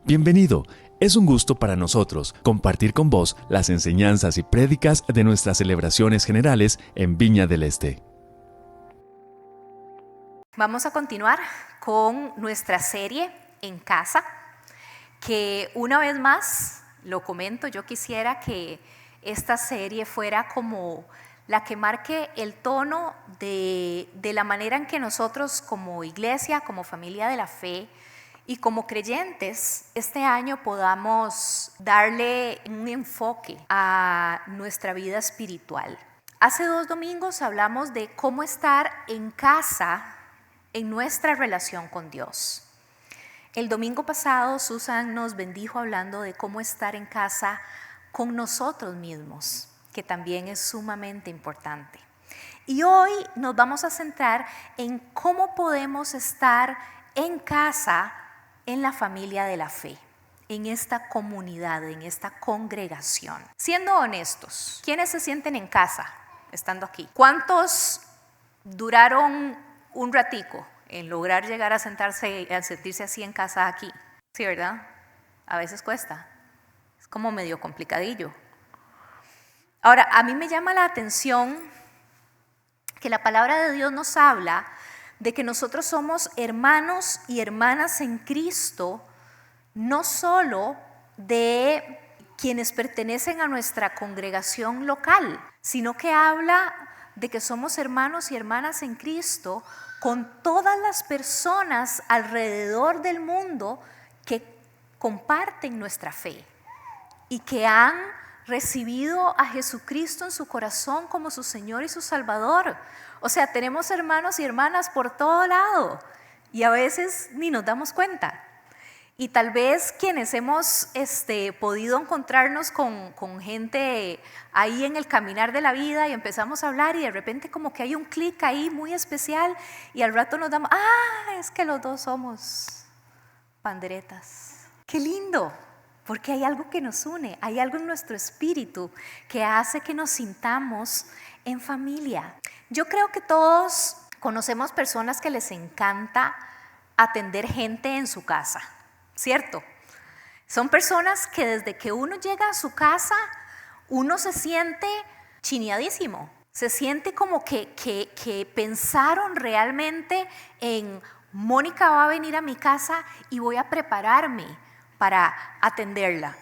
Bienvenido. Es un gusto para nosotros compartir con vos las enseñanzas y prédicas de nuestras celebraciones generales en Viña del Este. Vamos a continuar con nuestra serie en casa, que una vez más, lo comento, yo quisiera que esta serie fuera como la que marque el tono de la manera en que nosotros como iglesia, como familia de la fe y como creyentes, este año podamos darle un enfoque a nuestra vida espiritual. Hace 2 domingos hablamos de cómo estar en casa en nuestra relación con Dios. El domingo pasado Susan nos bendijo hablando de cómo estar en casa con nosotros mismos, que también es sumamente importante. Y hoy nos vamos a centrar en cómo podemos estar en casa en la familia de la fe, en esta comunidad, en esta congregación. Siendo honestos, ¿quiénes se sienten en casa estando aquí? ¿Cuántos duraron un ratico en lograr llegar a sentirse así en casa aquí? Sí, ¿verdad? A veces cuesta. Es como medio complicadillo. Ahora, a mí me llama la atención que la palabra de Dios nos habla de que nosotros somos hermanos y hermanas en Cristo, no solo de quienes pertenecen a nuestra congregación local, sino que habla de que somos hermanos y hermanas en Cristo con todas las personas alrededor del mundo que comparten nuestra fe y que han recibido a Jesucristo en su corazón como su Señor y su Salvador. O sea, tenemos hermanos y hermanas por todo lado y a veces ni nos damos cuenta. Y tal vez quienes hemos podido encontrarnos con gente ahí en el caminar de la vida y empezamos a hablar y de repente como que hay un clic ahí muy especial y al rato nos damos, es que los dos somos panderetas. ¡Qué lindo! Porque hay algo que nos une, hay algo en nuestro espíritu que hace que nos sintamos en familia. Yo creo que todos conocemos personas que les encanta atender gente en su casa, ¿cierto? Son personas que desde que uno llega a su casa, uno se siente chineadísimo, se siente como que pensaron realmente en Mónica va a venir a mi casa y voy a prepararme para atenderla.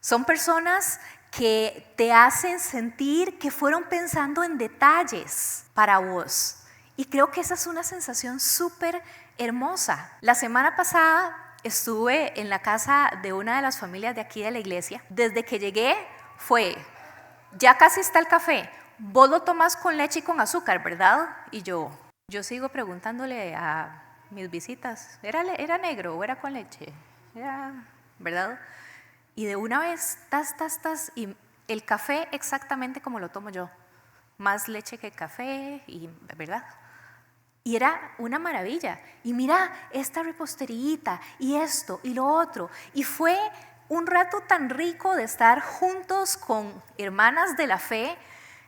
Son personas que te hacen sentir que fueron pensando en detalles para vos. Y creo que esa es una sensación súper hermosa. La semana pasada estuve en la casa de una de las familias de aquí de la iglesia. Desde que llegué fue, ya casi está el café, vos lo tomás con leche y con azúcar, ¿verdad? Y yo sigo preguntándole a mis visitas, ¿era negro o era con leche? ¿Verdad? Y de una vez, tas, y el café exactamente como lo tomo yo, más leche que café, y ¿verdad? Y era una maravilla. Y mira, esta reposterita, y esto, y lo otro. Y fue un rato tan rico de estar juntos con hermanas de la fe,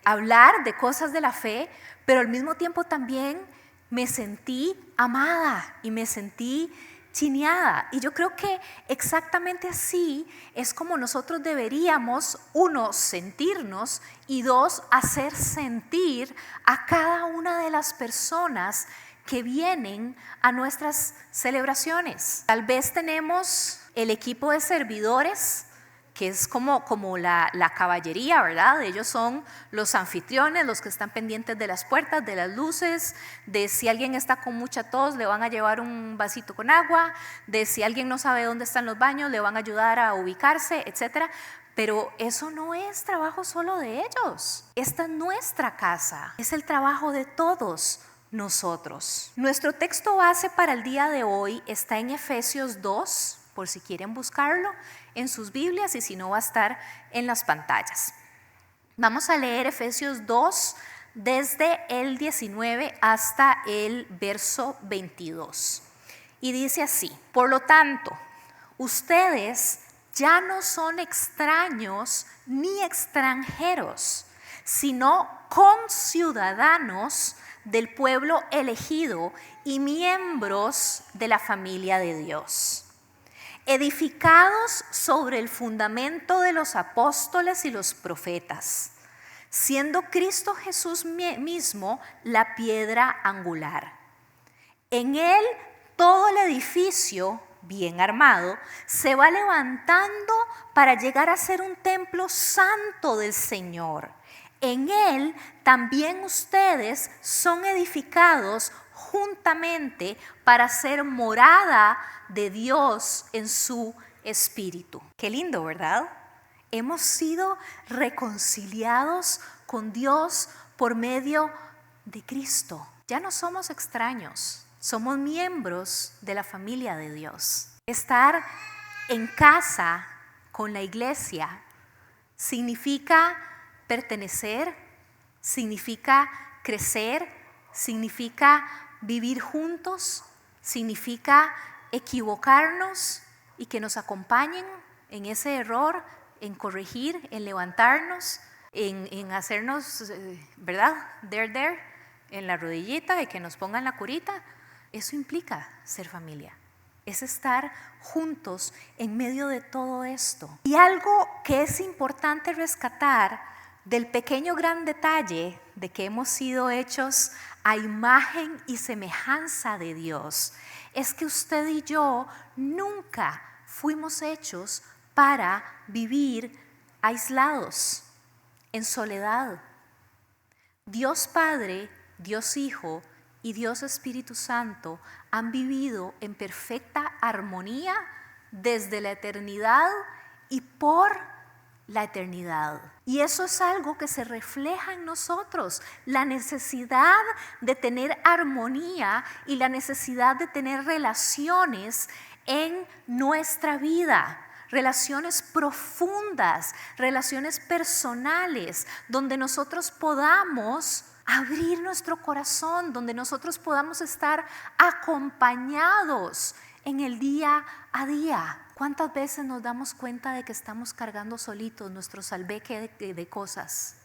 hablar de cosas de la fe, pero al mismo tiempo también me sentí amada y me sentí chineada. Y yo creo que exactamente así es como nosotros deberíamos, 1, sentirnos y 2, hacer sentir a cada una de las personas que vienen a nuestras celebraciones. Tal vez tenemos el equipo de servidores, que es como la caballería, ¿verdad? Ellos son los anfitriones, los que están pendientes de las puertas, de las luces, de si alguien está con mucha tos, le van a llevar un vasito con agua, de si alguien no sabe dónde están los baños, le van a ayudar a ubicarse, etc. Pero eso no es trabajo solo de ellos. Esta es nuestra casa, es el trabajo de todos nosotros. Nuestro texto base para el día de hoy está en Efesios 2, por si quieren buscarlo en sus Biblias y si no va a estar en las pantallas. Vamos a leer Efesios 2 desde el 19 hasta el verso 22. Y dice así: por lo tanto, ustedes ya no son extraños ni extranjeros, sino conciudadanos del pueblo elegido y miembros de la familia de Dios. edificados sobre el fundamento de los apóstoles y los profetas, siendo Cristo Jesús mismo la piedra angular. En él todo el edificio, bien armado, se va levantando para llegar a ser un templo santo del Señor. En él también ustedes son edificados juntamente para ser morada de Dios en su espíritu. Qué lindo, ¿verdad? Hemos sido reconciliados con Dios por medio de Cristo. Ya no somos extraños, somos miembros de la familia de Dios. Estar en casa con la iglesia significa pertenecer, significa crecer, significa vivir juntos, significa equivocarnos y que nos acompañen en ese error, en corregir, en levantarnos, en hacernos, ¿verdad? There, en la rodillita y que nos pongan la curita. Eso implica ser familia. Es estar juntos en medio de todo esto. Y algo que es importante rescatar del pequeño gran detalle de que hemos sido hechos a imagen y semejanza de Dios es que usted y yo nunca fuimos hechos para vivir aislados, en soledad. Dios Padre, Dios Hijo y Dios Espíritu Santo han vivido en perfecta armonía desde la eternidad y por la eternidad. Y eso es algo que se refleja en nosotros, la necesidad de tener armonía y la necesidad de tener relaciones en nuestra vida. Relaciones profundas, relaciones personales, donde nosotros podamos abrir nuestro corazón, donde nosotros podamos estar acompañados en el día a día. ¿Cuántas veces nos damos cuenta de que estamos cargando solitos nuestro salveque de cosas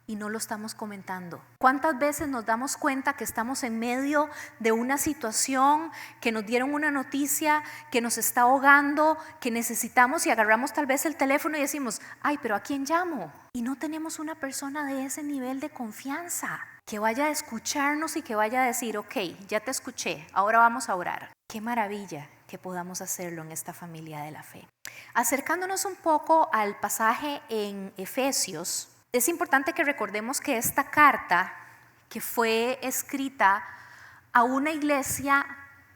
y no lo estamos comentando? ¿Cuántas veces nos damos cuenta que estamos en medio de una situación, que nos dieron una noticia, que nos está ahogando, que necesitamos y agarramos tal vez el teléfono y decimos, ay, pero ¿a quién llamo? Y no tenemos una persona de ese nivel de confianza que vaya a escucharnos y que vaya a decir, ok, ya te escuché, ahora vamos a orar. Qué maravilla que podamos hacerlo en esta familia de la fe. Acercándonos un poco al pasaje en Efesios, es importante que recordemos que esta carta, que fue escrita a una iglesia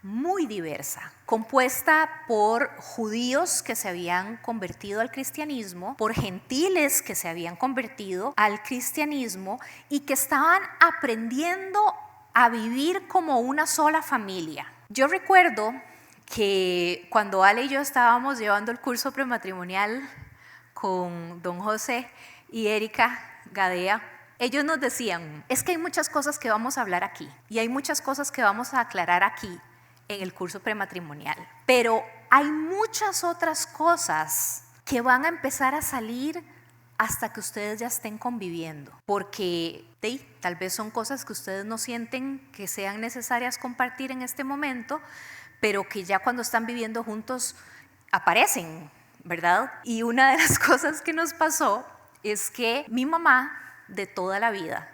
muy diversa, compuesta por judíos que se habían convertido al cristianismo, por gentiles que se habían convertido al cristianismo y que estaban aprendiendo a vivir como una sola familia. Yo recuerdo que cuando Ale y yo estábamos llevando el curso prematrimonial con don José y Erika Gadea, ellos nos decían, es que hay muchas cosas que vamos a hablar aquí y hay muchas cosas que vamos a aclarar aquí en el curso prematrimonial, pero hay muchas otras cosas que van a empezar a salir hasta que ustedes ya estén conviviendo, porque tal vez son cosas que ustedes no sienten que sean necesarias compartir en este momento, pero que ya cuando están viviendo juntos aparecen, ¿verdad? Y una de las cosas que nos pasó es que mi mamá de toda la vida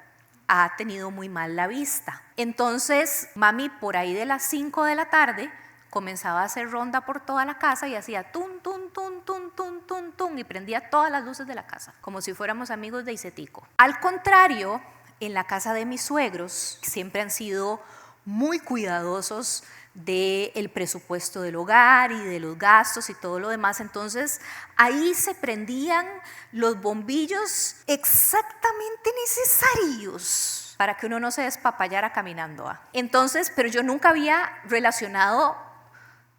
ha tenido muy mal la vista. Entonces, mami por ahí de las 5 de la tarde comenzaba a hacer ronda por toda la casa y hacía tun, tun, tun, tun, tun, tun, tun, y prendía todas las luces de la casa, como si fuéramos amigos de Icetico. Al contrario, en la casa de mis suegros siempre han sido muy cuidadosos del presupuesto del hogar y de los gastos y todo lo demás. Entonces ahí se prendían los bombillos exactamente necesarios para que uno no se despapallara caminando. Entonces, pero yo nunca había relacionado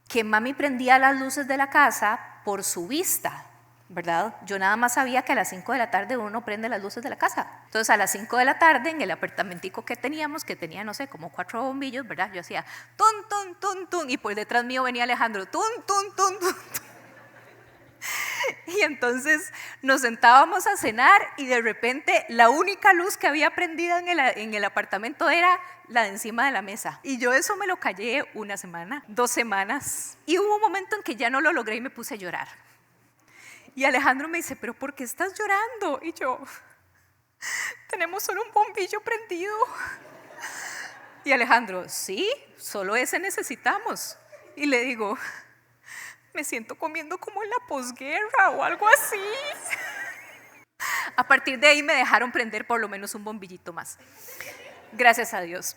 que mami prendía las luces de la casa por su vista, ¿verdad? Yo nada más sabía que a las 5 de la tarde uno prende las luces de la casa. Entonces a las 5 de la tarde en el apartamentico que teníamos, que tenía no sé, como 4 bombillos, ¿verdad? Yo hacía tun, tun, tun, tun, y por detrás mío venía Alejandro, tun, tun, tun, tun, tun. Y entonces nos sentábamos a cenar y de repente la única luz que había prendida en el apartamento era la de encima de la mesa. Y yo eso me lo callé 1 semana, 2 semanas. Y hubo un momento en que ya no lo logré y me puse a llorar. Y Alejandro me dice, ¿pero por qué estás llorando? Y yo, tenemos solo un bombillo prendido. Y Alejandro, sí, solo ese necesitamos. Y le digo, me siento comiendo como en la posguerra o algo así. A partir de ahí me dejaron prender por lo menos un bombillito más. Gracias a Dios.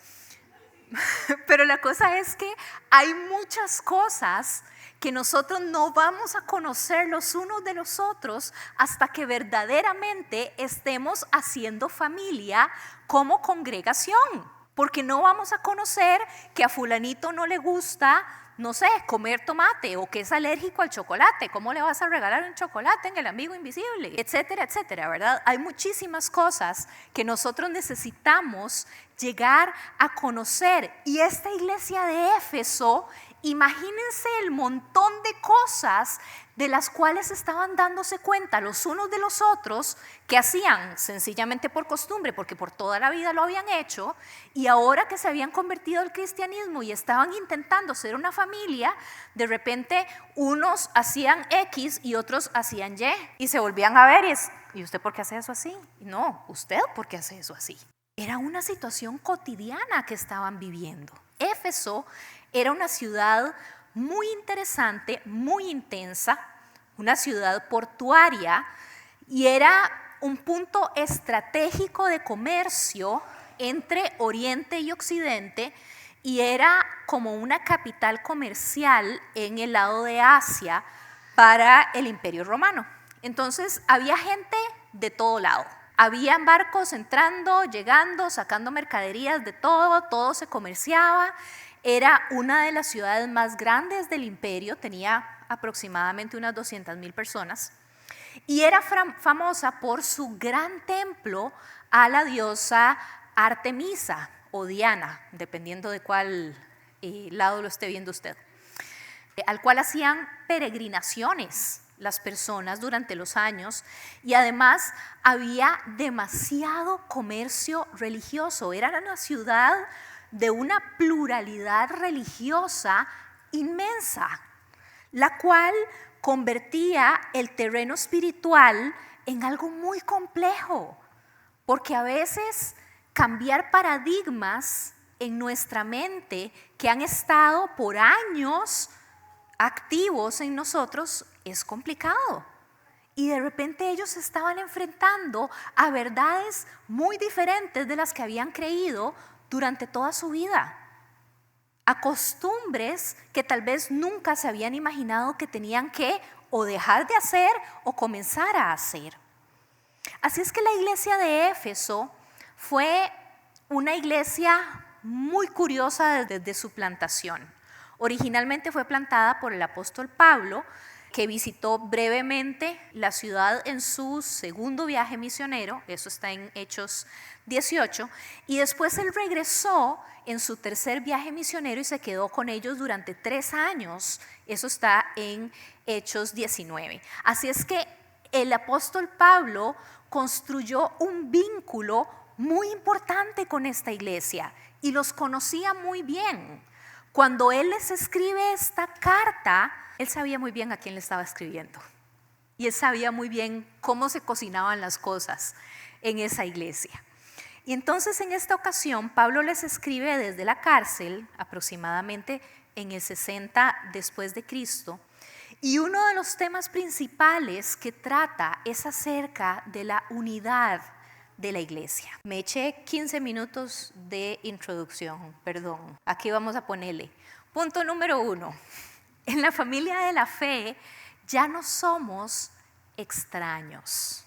Pero la cosa es que hay muchas cosas que nosotros no vamos a conocer los unos de los otros hasta que verdaderamente estemos haciendo familia como congregación. Porque no vamos a conocer que a fulanito no le gusta, no sé, comer tomate o que es alérgico al chocolate. ¿Cómo le vas a regalar un chocolate en el amigo invisible? Etcétera, etcétera, ¿verdad? Hay muchísimas cosas que nosotros necesitamos llegar a conocer. Y esta iglesia de Éfeso, imagínense el montón de cosas de las cuales estaban dándose cuenta los unos de los otros, que hacían sencillamente por costumbre, porque por toda la vida lo habían hecho, y ahora que se habían convertido al cristianismo y estaban intentando ser una familia, de repente unos hacían X y otros hacían Y, y se volvían a ver ¿y usted por qué hace eso así? No, ¿usted por qué hace eso así? Era una situación cotidiana que estaban viviendo. Éfeso era una ciudad muy interesante, muy intensa, una ciudad portuaria y era un punto estratégico de comercio entre Oriente y Occidente y era como una capital comercial en el lado de Asia para el Imperio Romano. Entonces había gente de todo lado. Habían barcos entrando, llegando, sacando mercaderías de todo se comerciaba. Era una de las ciudades más grandes del imperio, tenía aproximadamente unas 200,000 personas y era famosa por su gran templo a la diosa Artemisa o Diana, dependiendo de cuál lado lo esté viendo usted, al cual hacían peregrinaciones las personas durante los años y además había demasiado comercio religioso. Era una ciudad de una pluralidad religiosa inmensa, la cual convertía el terreno espiritual en algo muy complejo, porque a veces cambiar paradigmas en nuestra mente que han estado por años activos en nosotros es complicado. Y de repente ellos se estaban enfrentando a verdades muy diferentes de las que habían creído durante toda su vida, a costumbres que tal vez nunca se habían imaginado que tenían que o dejar de hacer o comenzar a hacer. Así es que la iglesia de Éfeso fue una iglesia muy curiosa desde su plantación. Originalmente fue plantada por el apóstol Pablo, que visitó brevemente la ciudad en su segundo viaje misionero, eso está en Hechos 18, y después él regresó en su tercer viaje misionero y se quedó con ellos durante 3 años, eso está en Hechos 19. Así es que el apóstol Pablo construyó un vínculo muy importante con esta iglesia y los conocía muy bien. Cuando él les escribe esta carta, él sabía muy bien a quién le estaba escribiendo y él sabía muy bien cómo se cocinaban las cosas en esa iglesia. Y entonces en esta ocasión Pablo les escribe desde la cárcel, aproximadamente en el 60 después de Cristo, y uno de los temas principales que trata es acerca de la unidad de la iglesia. Me eché 15 minutos de introducción, perdón. Aquí vamos a ponerle. Punto número 1. En la familia de la fe ya no somos extraños.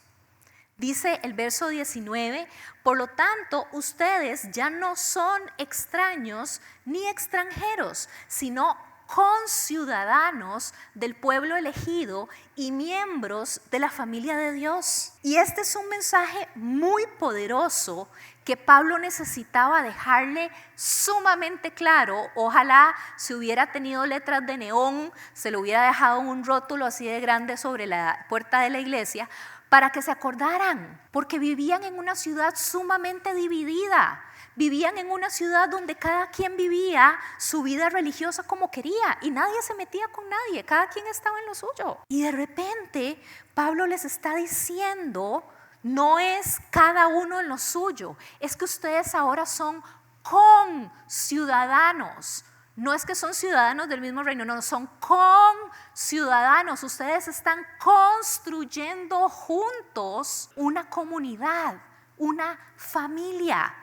Dice el verso 19, por lo tanto, ustedes ya no son extraños ni extranjeros, sino conciudadanos del pueblo elegido y miembros de la familia de Dios. Y este es un mensaje muy poderoso que Pablo necesitaba dejarle sumamente claro. Ojalá si hubiera tenido letras de neón, se lo hubiera dejado un rótulo así de grande sobre la puerta de la iglesia, para que se acordaran, porque vivían en una ciudad sumamente dividida. Vivían en una ciudad donde cada quien vivía su vida religiosa como quería y nadie se metía con nadie, cada quien estaba en lo suyo. Y de repente Pablo les está diciendo, no es cada uno en lo suyo, es que ustedes ahora son conciudadanos. No es que son ciudadanos del mismo reino, no, son conciudadanos. Ustedes están construyendo juntos una comunidad, una familia.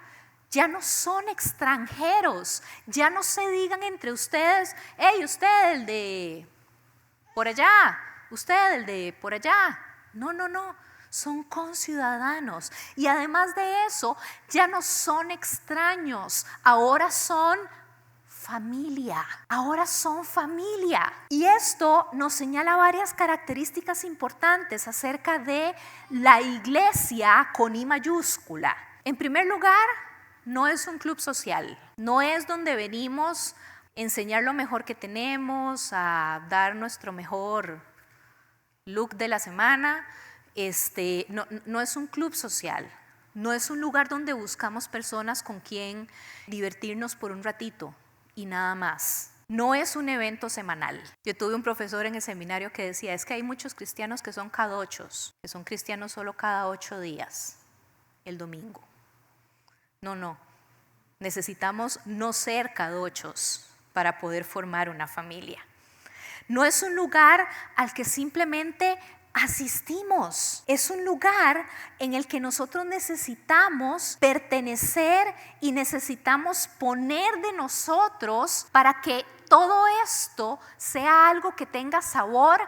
Ya no son extranjeros, ya no se digan entre ustedes, hey, usted el de por allá, usted el de por allá. No, son conciudadanos. Y además de eso, ya no son extraños, ahora son familia, ahora son familia. Y esto nos señala varias características importantes acerca de la iglesia con I mayúscula. En primer lugar, no es un club social, no es donde venimos a enseñar lo mejor que tenemos, a dar nuestro mejor look de la semana. No es un club social, no es un lugar donde buscamos personas con quien divertirnos por un ratito y nada más. No es un evento semanal. Yo tuve un profesor en el seminario que decía, es que hay muchos cristianos que son kadochos, que son cristianos solo cada 8 días, el domingo. No, necesitamos no ser kadochos para poder formar una familia. No es un lugar al que simplemente asistimos, es un lugar en el que nosotros necesitamos pertenecer y necesitamos poner de nosotros para que todo esto sea algo que tenga sabor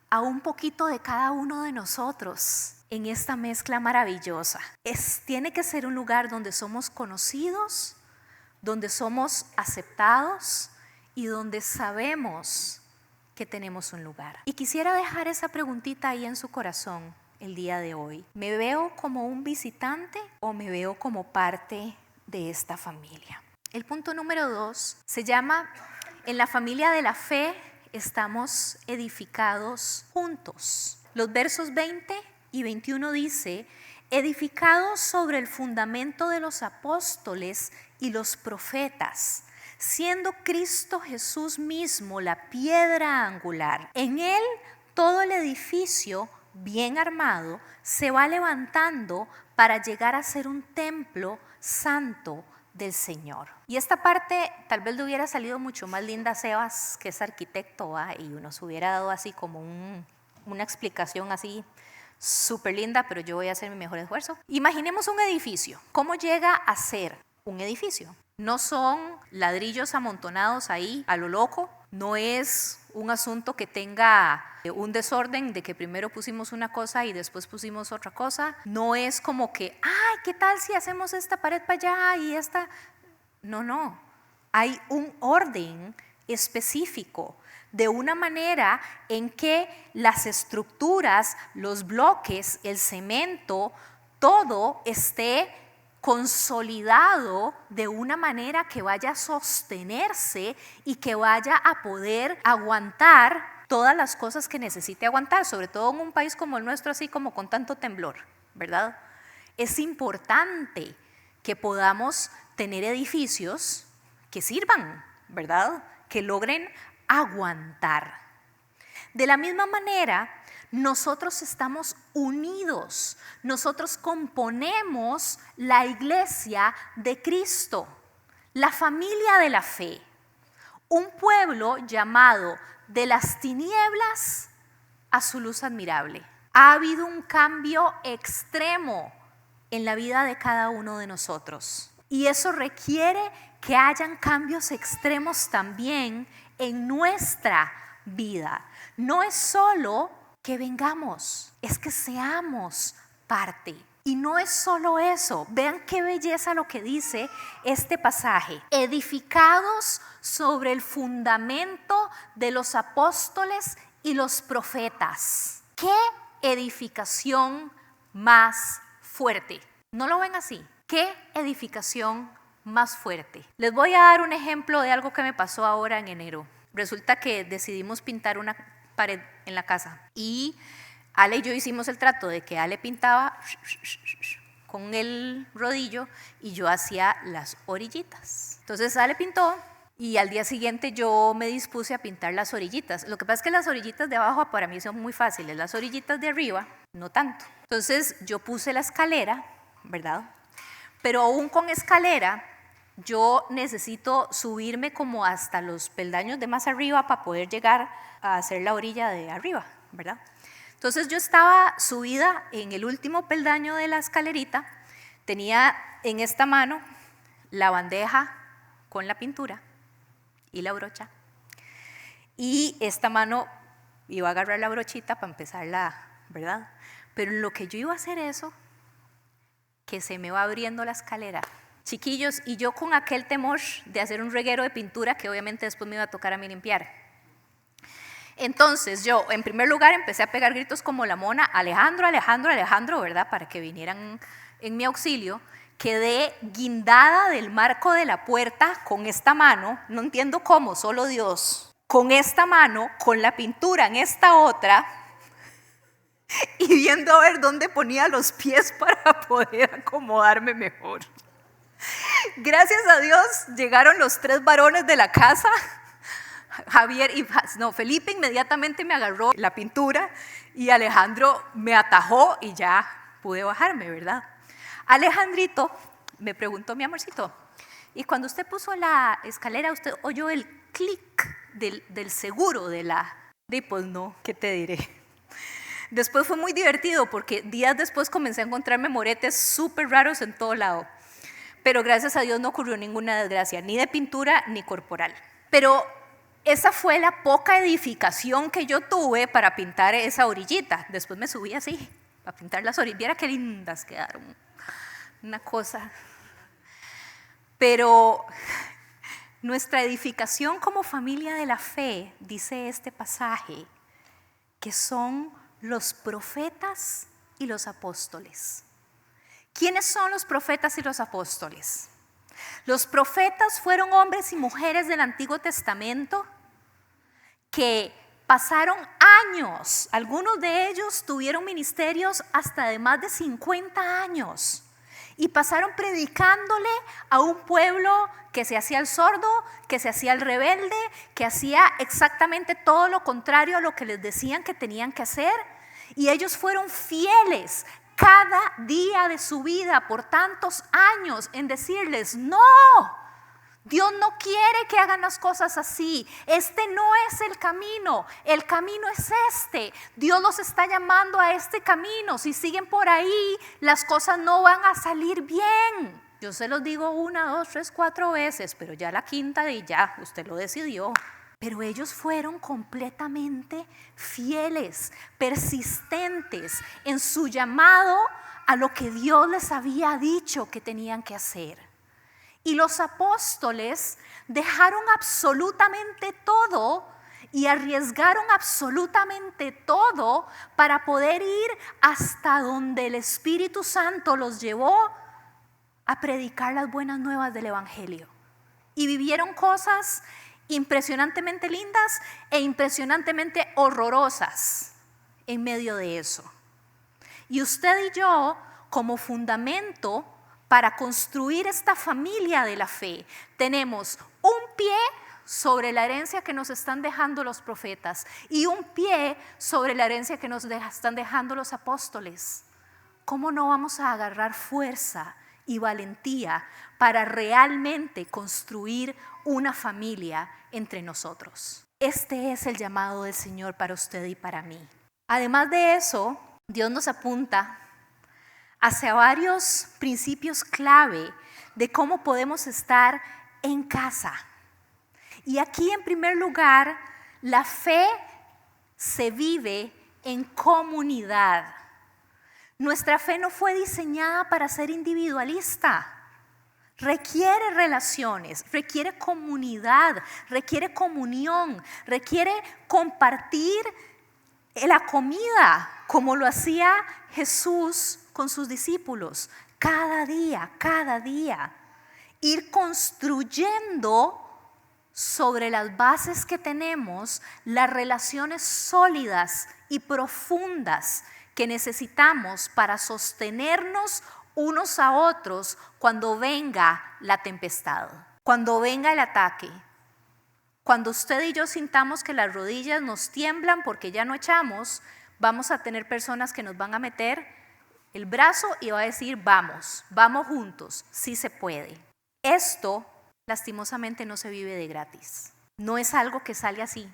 a un poquito de cada uno de nosotros en esta mezcla maravillosa. Tiene que ser un lugar donde somos conocidos, donde somos aceptados y donde sabemos que tenemos un lugar. Y quisiera dejar esa preguntita ahí en su corazón el día de hoy. ¿Me veo como un visitante o me veo como parte de esta familia? El punto número 2 se llama, en la familia de la fe estamos edificados juntos. Los versos 20 y 21 dice, edificados sobre el fundamento de los apóstoles y los profetas, siendo Cristo Jesús mismo la piedra angular. En él todo el edificio bien armado se va levantando para llegar a ser un templo santo del Señor. Y esta parte tal vez le hubiera salido mucho más linda a Sebas, que es arquitecto, y nos hubiera dado así como una explicación así súper linda, pero yo voy a hacer mi mejor esfuerzo. Imaginemos un edificio. ¿Cómo llega a ser un edificio? No son ladrillos amontonados ahí a lo loco, no es un asunto que tenga un desorden de que primero pusimos una cosa y después pusimos otra cosa, no es como que, ay, ¿qué tal si hacemos esta pared para allá y esta? No, hay un orden específico de una manera en que las estructuras, los bloques, el cemento, todo esté consolidado de una manera que vaya a sostenerse y que vaya a poder aguantar todas las cosas que necesite aguantar, sobre todo en un país como el nuestro, así como con tanto temblor, ¿verdad? Es importante que podamos tener edificios que sirvan, ¿verdad? Que logren aguantar. De la misma manera, nosotros estamos unidos, nosotros componemos la iglesia de Cristo, la familia de la fe, un pueblo llamado de las tinieblas a su luz admirable. Ha habido un cambio extremo en la vida de cada uno de nosotros y eso requiere que hayan cambios extremos también en nuestra vida. No es solo que vengamos, es que seamos parte. Y no es solo eso, vean qué belleza lo que dice este pasaje. Edificados sobre el fundamento de los apóstoles y los profetas. ¿Qué edificación más fuerte? ¿No lo ven así? ¿Qué edificación más fuerte? Les voy a dar un ejemplo de algo que me pasó ahora en enero. Resulta que decidimos pintar una pared en la casa y Ale y yo hicimos el trato de que Ale pintaba con el rodillo y yo hacía las orillitas. Entonces Ale pintó y al día siguiente yo me dispuse a pintar las orillitas. Lo que pasa es que las orillitas de abajo para mí son muy fáciles, las orillitas de arriba no tanto. Entonces yo puse la escalera, ¿verdad? Pero aún con escalera yo necesito subirme como hasta los peldaños de más arriba para poder llegar a hacer la orilla de arriba, ¿verdad? Entonces yo estaba subida en el último peldaño de la escalerita, tenía en esta mano la bandeja con la pintura y la brocha, y esta mano iba a agarrar la brochita para empezarla, ¿verdad? Pero en lo que yo iba a hacer eso, que se me va abriendo la escalera, chiquillos, y yo con aquel temor de hacer un reguero de pintura que obviamente después me iba a tocar a mí limpiar. Entonces yo, en primer lugar, empecé a pegar gritos como la mona, Alejandro, Alejandro, Alejandro, ¿verdad? Para que vinieran en mi auxilio. Quedé guindada del marco de la puerta con esta mano, no entiendo cómo, solo Dios, con esta mano, con la pintura en esta otra, y viendo a ver dónde ponía los pies para poder acomodarme mejor. Gracias a Dios llegaron los 3 varones de la casa. Felipe inmediatamente me agarró la pintura y Alejandro me atajó y ya pude bajarme, ¿verdad? Alejandrito me preguntó, mi amorcito, y cuando usted puso la escalera, ¿usted oyó el clic del seguro de la? Pues no, ¿qué te diré? Después fue muy divertido porque días después comencé a encontrarme moretes súper raros en todo lado. Pero gracias a Dios no ocurrió ninguna desgracia, ni de pintura ni corporal. Pero esa fue la poca edificación que yo tuve para pintar esa orillita. Después me subí así, para pintar las orillas. Viera qué lindas quedaron. Una cosa. Pero nuestra edificación como familia de la fe, dice este pasaje, que son los profetas y los apóstoles. ¿Quiénes son los profetas y los apóstoles? Los profetas fueron hombres y mujeres del Antiguo Testamento que pasaron años, algunos de ellos tuvieron ministerios hasta de más de 50 años y pasaron predicándole a un pueblo que se hacía el sordo, que se hacía el rebelde, que hacía exactamente todo lo contrario a lo que les decían que tenían que hacer, y ellos fueron fieles cada día de su vida por tantos años en decirles: no, Dios no quiere que hagan las cosas así, este no es el camino es este, Dios los está llamando a este camino, si siguen por ahí las cosas no van a salir bien. Yo se los digo 1, 2, 3, 4 veces, pero ya la quinta de ya, usted lo decidió. Pero ellos fueron completamente fieles, persistentes en su llamado a lo que Dios les había dicho que tenían que hacer. Y los apóstoles dejaron absolutamente todo y arriesgaron absolutamente todo para poder ir hasta donde el Espíritu Santo los llevó a predicar las buenas nuevas del Evangelio. Y vivieron cosas impresionantemente lindas e impresionantemente horrorosas en medio de eso. Y usted y yo, como fundamento para construir esta familia de la fe, tenemos un pie sobre la herencia que nos están dejando los profetas y un pie sobre la herencia que nos están dejando los apóstoles. ¿Cómo no vamos a agarrar fuerza y valentía para realmente construir una familia entre nosotros? Este es el llamado del Señor para usted y para mí. Además de eso, Dios nos apunta hacia varios principios clave de cómo podemos estar en casa. Y aquí, en primer lugar, la fe se vive en comunidad. Nuestra fe no fue diseñada para ser individualista. Requiere relaciones, requiere comunidad, requiere comunión, requiere compartir la comida como lo hacía Jesús con sus discípulos. Cada día, ir construyendo sobre las bases que tenemos las relaciones sólidas y profundas que necesitamos para sostenernos unos a otros cuando venga la tempestad, cuando venga el ataque, cuando usted y yo sintamos que las rodillas nos tiemblan porque ya no echamos, vamos a tener personas que nos van a meter el brazo y va a decir vamos juntos, sí se puede. Esto lastimosamente no se vive de gratis, no es algo que sale así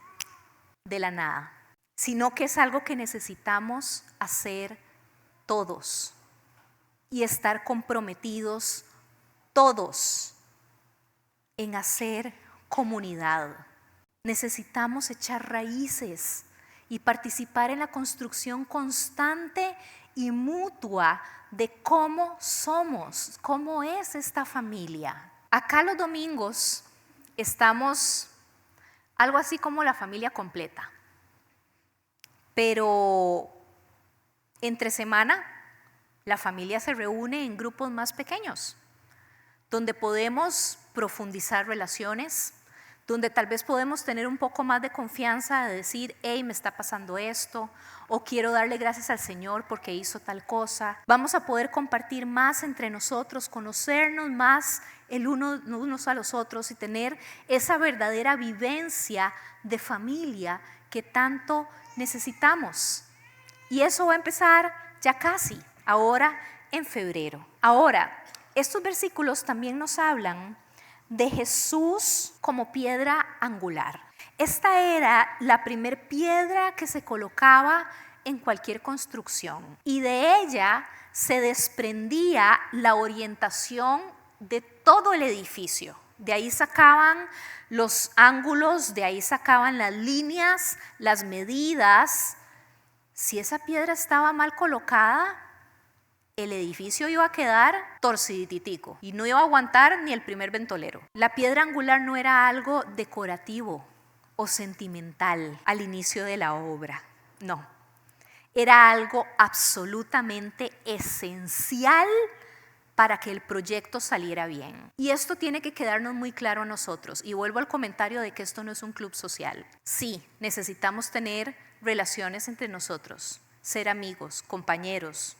de la nada, sino que es algo que necesitamos hacer todos. Y estar comprometidos todos en hacer comunidad. Necesitamos echar raíces y participar en la construcción constante y mutua de cómo somos, cómo es esta familia. Acá los domingos estamos algo así como la familia completa, pero entre semana la familia se reúne en grupos más pequeños, donde podemos profundizar relaciones, donde tal vez podemos tener un poco más de confianza de decir, hey, me está pasando esto, o quiero darle gracias al Señor porque hizo tal cosa. Vamos a poder compartir más entre nosotros, conocernos más el unos a los otros y tener esa verdadera vivencia de familia que tanto necesitamos. Y eso va a empezar ya casi. Ahora en febrero. Ahora, estos versículos también nos hablan de Jesús como piedra angular. Esta era la primer piedra que se colocaba en cualquier construcción y de ella se desprendía la orientación de todo el edificio. De ahí sacaban los ángulos, de ahí sacaban las líneas, las medidas. Si esa piedra estaba mal colocada, el edificio iba a quedar torciditico y no iba a aguantar ni el primer ventolero. La piedra angular no era algo decorativo o sentimental al inicio de la obra, no. Era algo absolutamente esencial para que el proyecto saliera bien. Y esto tiene que quedarnos muy claro a nosotros. Y vuelvo al comentario de que esto no es un club social. Sí, necesitamos tener relaciones entre nosotros, ser amigos, compañeros,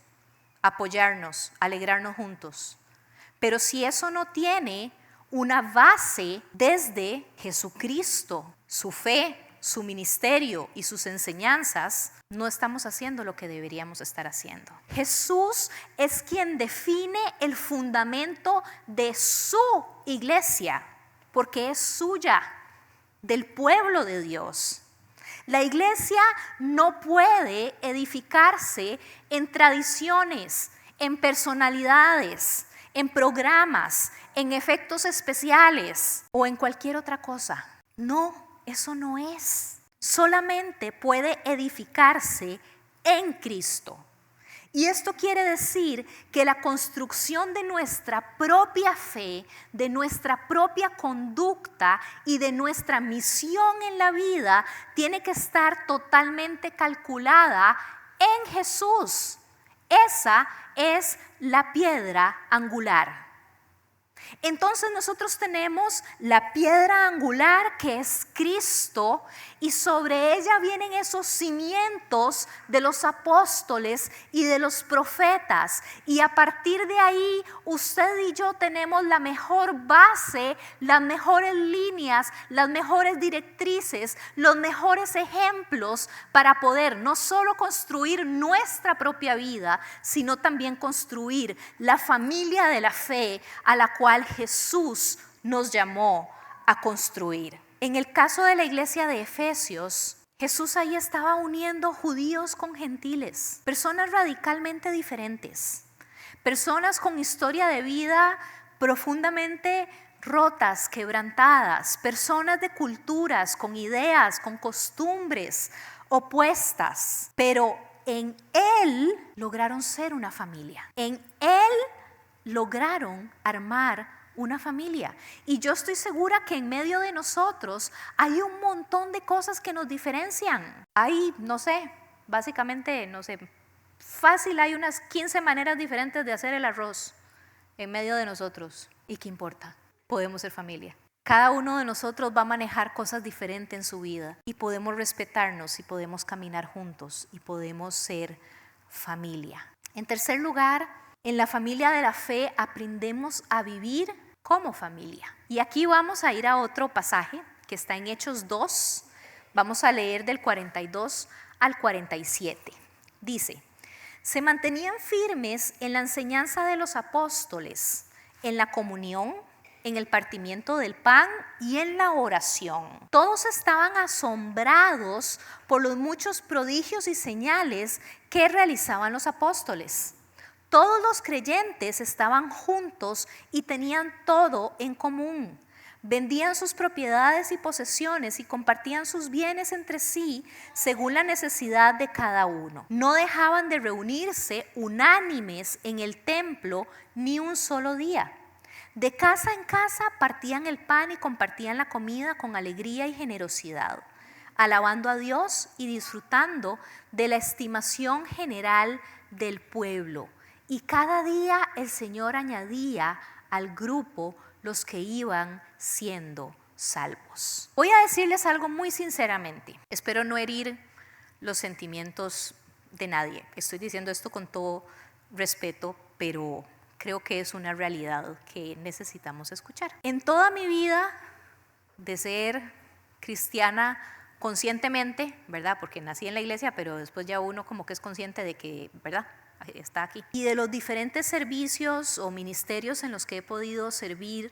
apoyarnos, alegrarnos juntos. Pero si eso no tiene una base desde Jesucristo, su fe, su ministerio y sus enseñanzas, no estamos haciendo lo que deberíamos estar haciendo. Jesús es quien define el fundamento de su iglesia, porque es suya, del pueblo de Dios. La iglesia no puede edificarse en tradiciones, en personalidades, en programas, en efectos especiales o en cualquier otra cosa. No, eso no es. Solamente puede edificarse en Cristo. Y esto quiere decir que la construcción de nuestra propia fe, de nuestra propia conducta y de nuestra misión en la vida tiene que estar totalmente calculada en Jesús. Esa es la piedra angular. Entonces nosotros tenemos la piedra angular que es Cristo y sobre ella vienen esos cimientos de los apóstoles y de los profetas y a partir de ahí usted y yo tenemos la mejor base, las mejores líneas, las mejores directrices, los mejores ejemplos para poder no solo construir nuestra propia vida, sino también construir la familia de la fe a la cual Jesús nos llamó a construir. En el caso de la iglesia de Efesios, Jesús ahí estaba uniendo judíos con gentiles, personas radicalmente diferentes, personas con historia de vida profundamente rotas, quebrantadas, personas de culturas, con ideas, con costumbres opuestas, pero en Él lograron ser una familia. En Él lograron armar una familia. Y yo estoy segura que en medio de nosotros hay un montón de cosas que nos diferencian. Hay, básicamente, fácil, hay unas 15 maneras diferentes de hacer el arroz en medio de nosotros. ¿Y qué importa? Podemos ser familia. Cada uno de nosotros va a manejar cosas diferentes en su vida y podemos respetarnos y podemos caminar juntos y podemos ser familia. En tercer lugar, en la familia de la fe aprendemos a vivir como familia. Y aquí vamos a ir a otro pasaje que está en Hechos 2. Vamos a leer del 42 al 47. Dice: se mantenían firmes en la enseñanza de los apóstoles, en la comunión, en el partimiento del pan y en la oración. Todos estaban asombrados por los muchos prodigios y señales que realizaban los apóstoles. Todos los creyentes estaban juntos y tenían todo en común. Vendían sus propiedades y posesiones y compartían sus bienes entre sí según la necesidad de cada uno. No dejaban de reunirse unánimes en el templo ni un solo día. De casa en casa partían el pan y compartían la comida con alegría y generosidad, alabando a Dios y disfrutando de la estimación general del pueblo. Y cada día el Señor añadía al grupo los que iban siendo salvos. Voy a decirles algo muy sinceramente. Espero no herir los sentimientos de nadie. Estoy diciendo esto con todo respeto, pero creo que es una realidad que necesitamos escuchar. En toda mi vida de ser cristiana conscientemente, ¿verdad? Porque nací en la iglesia, pero después ya uno como que es consciente de que, ¿verdad?, está aquí. Y de los diferentes servicios o ministerios en los que he podido servir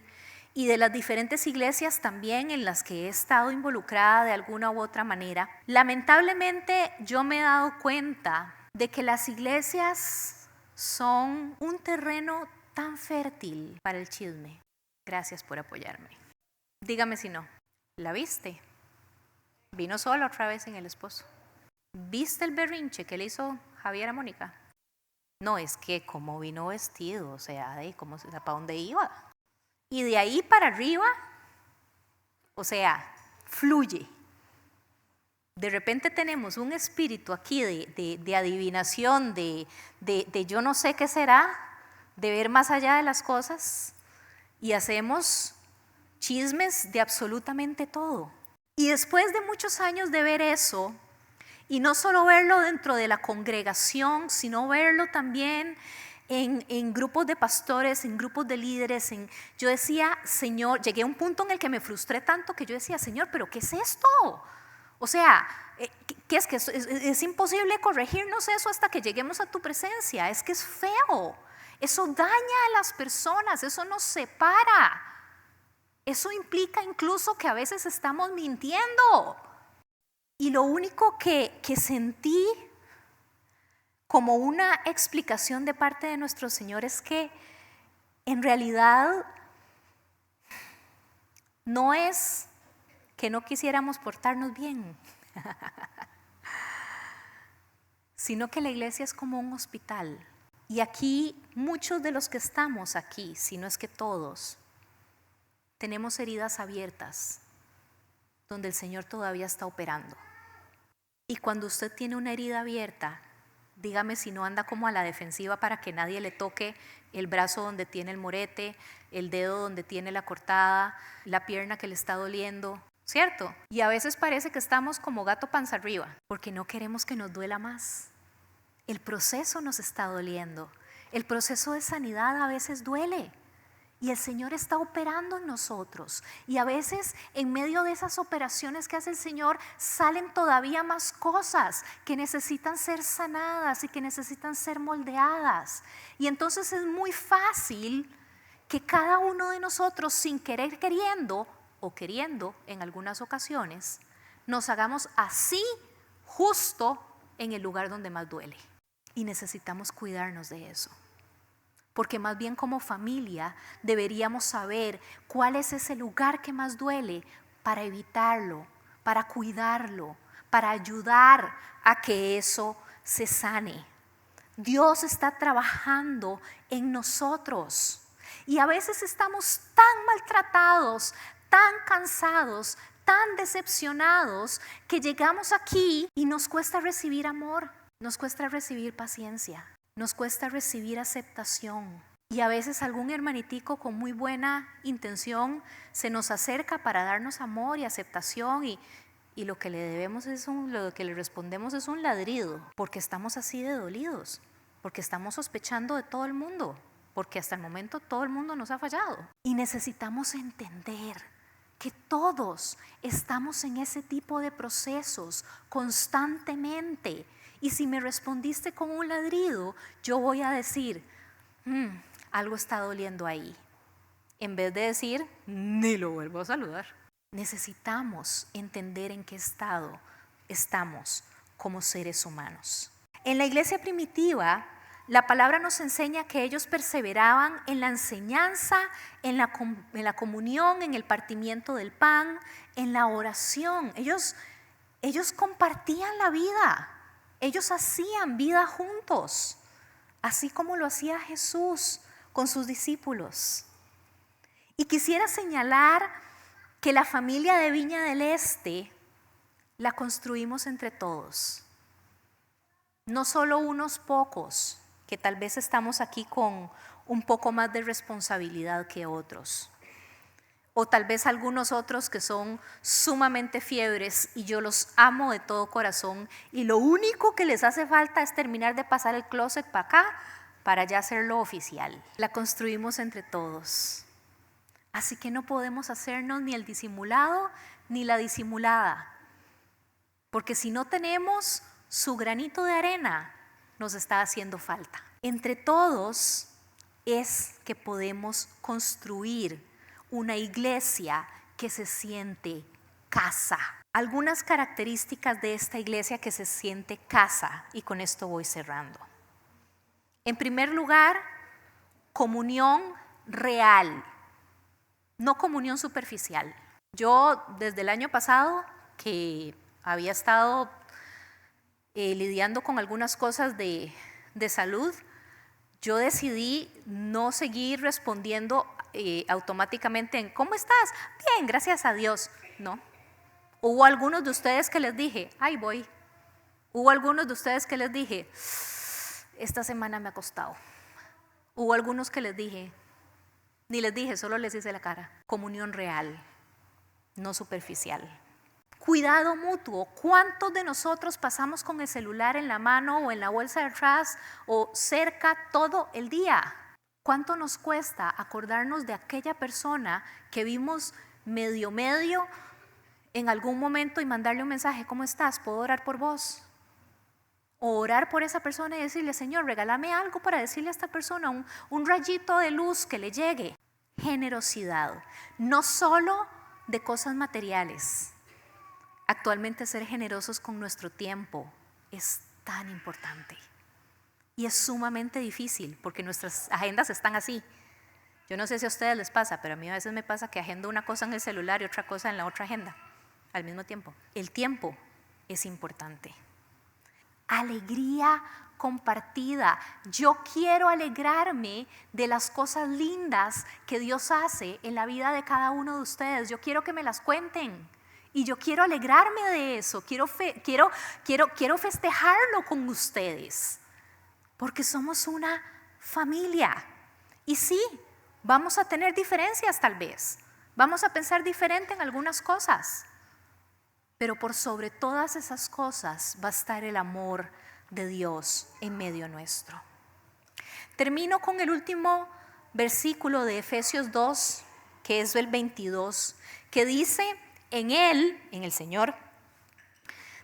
y de las diferentes iglesias también en las que he estado involucrada de alguna u otra manera, lamentablemente yo me he dado cuenta de que las iglesias son un terreno tan fértil para el chisme. Gracias por apoyarme. Dígame si no. ¿La viste? Vino sola otra vez en el esposo. ¿Viste el berrinche que le hizo Javier a Mónica? No, es que como vino vestido, o sea, ¿para dónde iba? Y de ahí para arriba, o sea, fluye. De repente tenemos un espíritu aquí de adivinación, de yo no sé qué será, de ver más allá de las cosas, y hacemos chismes de absolutamente todo. Y después de muchos años de ver eso, y no solo verlo dentro de la congregación, sino verlo también en grupos de pastores, en grupos de líderes. Yo decía, Señor, llegué a un punto en el que me frustré tanto que yo decía, Señor, ¿pero qué es esto? O sea, ¿qué es que es imposible corregirnos eso hasta que lleguemos a tu presencia? Es que es feo, eso daña a las personas, eso nos separa. Eso implica incluso que a veces estamos mintiendo. Y lo único que sentí como una explicación de parte de nuestro Señor es que en realidad no es que no quisiéramos portarnos bien, sino que la iglesia es como un hospital. Y aquí muchos de los que estamos aquí, si no es que todos, tenemos heridas abiertas donde el Señor todavía está operando. Y cuando usted tiene una herida abierta, dígame si no anda como a la defensiva para que nadie le toque el brazo donde tiene el morete, el dedo donde tiene la cortada, la pierna que le está doliendo, ¿cierto? Y a veces parece que estamos como gato panza arriba, porque no queremos que nos duela más. El proceso nos está doliendo. El proceso de sanidad a veces duele. Y el Señor está operando en nosotros. Y a veces en medio de esas operaciones que hace el Señor salen todavía más cosas que necesitan ser sanadas y que necesitan ser moldeadas. Y entonces es muy fácil que cada uno de nosotros, sin querer queriendo o queriendo en algunas ocasiones, nos hagamos así justo en el lugar donde más duele. Y necesitamos cuidarnos de eso. Porque más bien como familia deberíamos saber cuál es ese lugar que más duele para evitarlo, para cuidarlo, para ayudar a que eso se sane. Dios está trabajando en nosotros. Y a veces estamos tan maltratados, tan cansados, tan decepcionados, que llegamos aquí y nos cuesta recibir amor, nos cuesta recibir paciencia, nos cuesta recibir aceptación. Y a veces algún hermanitico con muy buena intención se nos acerca para darnos amor y aceptación, y lo que le debemos lo que le respondemos es un ladrido, porque estamos así de dolidos, porque estamos sospechando de todo el mundo, porque hasta el momento todo el mundo nos ha fallado. Y necesitamos entender que todos estamos en ese tipo de procesos constantemente. Y si me respondiste con un ladrido, yo voy a decir, algo está doliendo ahí, en vez de decir, ni lo vuelvo a saludar. Necesitamos entender en qué estado estamos como seres humanos. En la iglesia primitiva, la palabra nos enseña que ellos perseveraban en la enseñanza, en la comunión, en el partimiento del pan, en la oración. Ellos compartían la vida, ellos hacían vida juntos, así como lo hacía Jesús con sus discípulos. Y quisiera señalar que la familia de Viña del Este la construimos entre todos, no solo unos pocos, que tal vez estamos aquí con un poco más de responsabilidad que otros, o tal vez algunos otros que son sumamente fiebres y yo los amo de todo corazón y lo único que les hace falta es terminar de pasar el closet para acá para ya hacerlo oficial. La construimos entre todos, así que no podemos hacernos ni el disimulado ni la disimulada, porque si no tenemos su granito de arena, nos está haciendo falta. Entre todos es que podemos construir una iglesia que se siente casa. Algunas características de esta iglesia que se siente casa, y con esto voy cerrando. En primer lugar, comunión real, no comunión superficial. Yo desde el año pasado, que había estado lidiando con algunas cosas de salud, yo decidí no seguir respondiendo automáticamente en ¿cómo estás? Bien, gracias a Dios. No. Hubo algunos de ustedes que les dije, ahí voy. Hubo algunos de ustedes que les dije, esta semana me ha costado. Hubo algunos que les dije, ni les dije, solo les hice la cara. Comunión real, no superficial. Cuidado mutuo. ¿Cuántos de nosotros pasamos con el celular en la mano o en la bolsa de atrás o cerca todo el día? ¿Cuánto nos cuesta acordarnos de aquella persona que vimos medio en algún momento y mandarle un mensaje? ¿Cómo estás? ¿Puedo orar por vos? O orar por esa persona y decirle, Señor, regálame algo para decirle a esta persona, un rayito de luz que le llegue. Generosidad, no solo de cosas materiales. Actualmente ser generosos con nuestro tiempo es tan importante y es sumamente difícil porque nuestras agendas están así. Yo no sé si a ustedes les pasa, pero a mí a veces me pasa que agendo una cosa en el celular y otra cosa en la otra agenda al mismo tiempo. El tiempo es importante. Alegría compartida. Yo quiero alegrarme de las cosas lindas que Dios hace en la vida de cada uno de ustedes. Yo quiero que me las cuenten. Y yo quiero alegrarme de eso, quiero festejarlo con ustedes, porque somos una familia. Y sí, vamos a tener diferencias tal vez, vamos a pensar diferente en algunas cosas, pero por sobre todas esas cosas va a estar el amor de Dios en medio nuestro. Termino con el último versículo de Efesios 2, que es el 22, que dice: en Él, en el Señor,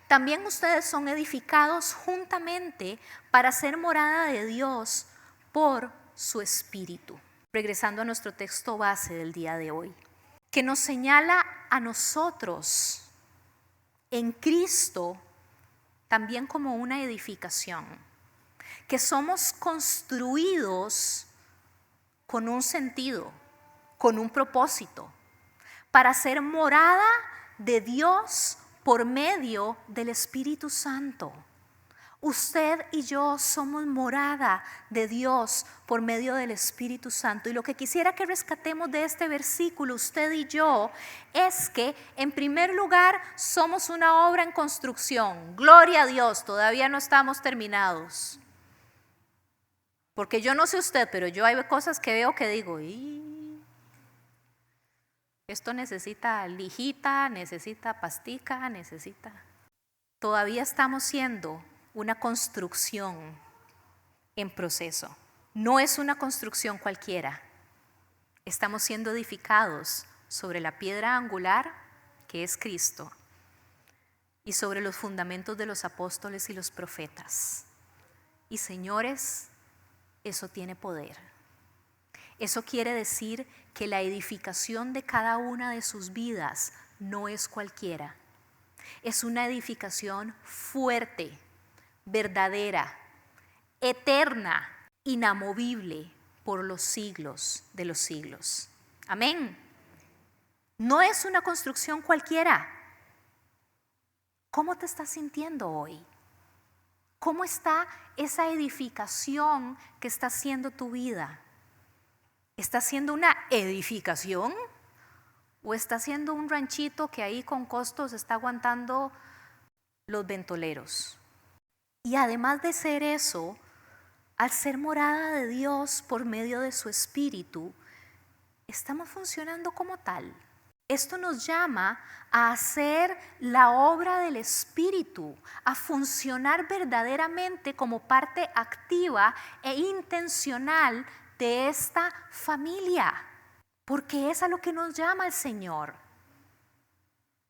también ustedes son edificados juntamente para ser morada de Dios por su Espíritu. Regresando a nuestro texto base del día de hoy, que nos señala a nosotros en Cristo también como una edificación, que somos construidos con un sentido, con un propósito, para ser morada de Dios por medio del Espíritu Santo. Usted y yo somos morada de Dios por medio del Espíritu Santo. Y lo que quisiera que rescatemos de este versículo, usted y yo, es que en primer lugar somos una obra en construcción. Gloria a Dios, todavía no estamos terminados. Porque yo no sé usted, pero yo hay cosas que veo que digo, esto necesita lijita, necesita pastica, Todavía estamos siendo una construcción en proceso. No es una construcción cualquiera. Estamos siendo edificados sobre la piedra angular que es Cristo y sobre los fundamentos de los apóstoles y los profetas. Y señores, eso tiene poder. Eso quiere decir que la edificación de cada una de sus vidas no es cualquiera. Es una edificación fuerte, verdadera, eterna, inamovible por los siglos de los siglos. Amén. No es una construcción cualquiera. ¿Cómo te estás sintiendo hoy? ¿Cómo está esa edificación que está haciendo tu vida? ¿Está siendo una edificación? ¿O está siendo un ranchito que ahí con costos está aguantando los ventoleros? Y además de ser eso, al ser morada de Dios por medio de su Espíritu, estamos funcionando como tal. Esto nos llama a hacer la obra del Espíritu, a funcionar verdaderamente como parte activa e intencional de esta familia, porque es a lo que nos llama el Señor.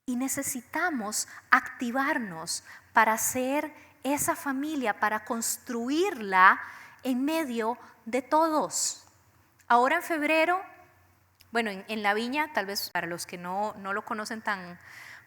Y necesitamos activarnos para ser esa familia, para construirla en medio de todos. Ahora en febrero, bueno, en la viña, tal vez para los que no lo conocen tan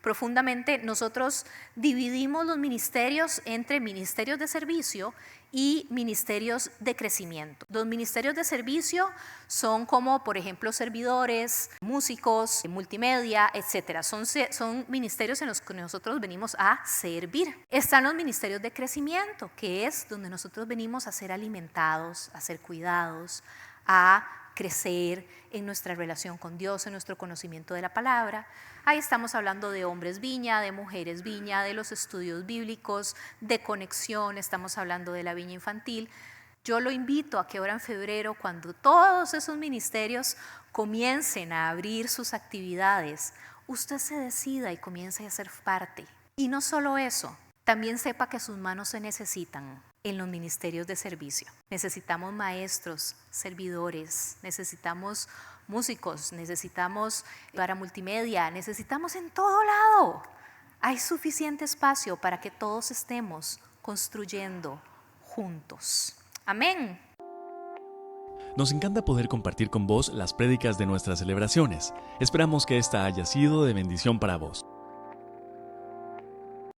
profundamente, nosotros dividimos los ministerios entre ministerios de servicio y ministerios de crecimiento. Los ministerios de servicio son como, por ejemplo, servidores, músicos, multimedia, etc. Son ministerios en los que nosotros venimos a servir. Están los ministerios de crecimiento, que es donde nosotros venimos a ser alimentados, a ser cuidados, a crecer en nuestra relación con Dios, en nuestro conocimiento de la palabra. Ahí estamos hablando de hombres viña, de mujeres viña, de los estudios bíblicos, de conexión, estamos hablando de la viña infantil. Yo lo invito a que ahora en febrero, cuando todos esos ministerios comiencen a abrir sus actividades, usted se decida y comience a ser parte. Y no solo eso, también sepa que sus manos se necesitan en los ministerios de servicio. Necesitamos maestros, servidores, necesitamos músicos, necesitamos para multimedia, necesitamos en todo lado. Hay suficiente espacio para que todos estemos construyendo juntos. Amén. Nos encanta poder compartir con vos las prédicas de nuestras celebraciones. Esperamos que esta haya sido de bendición para vos.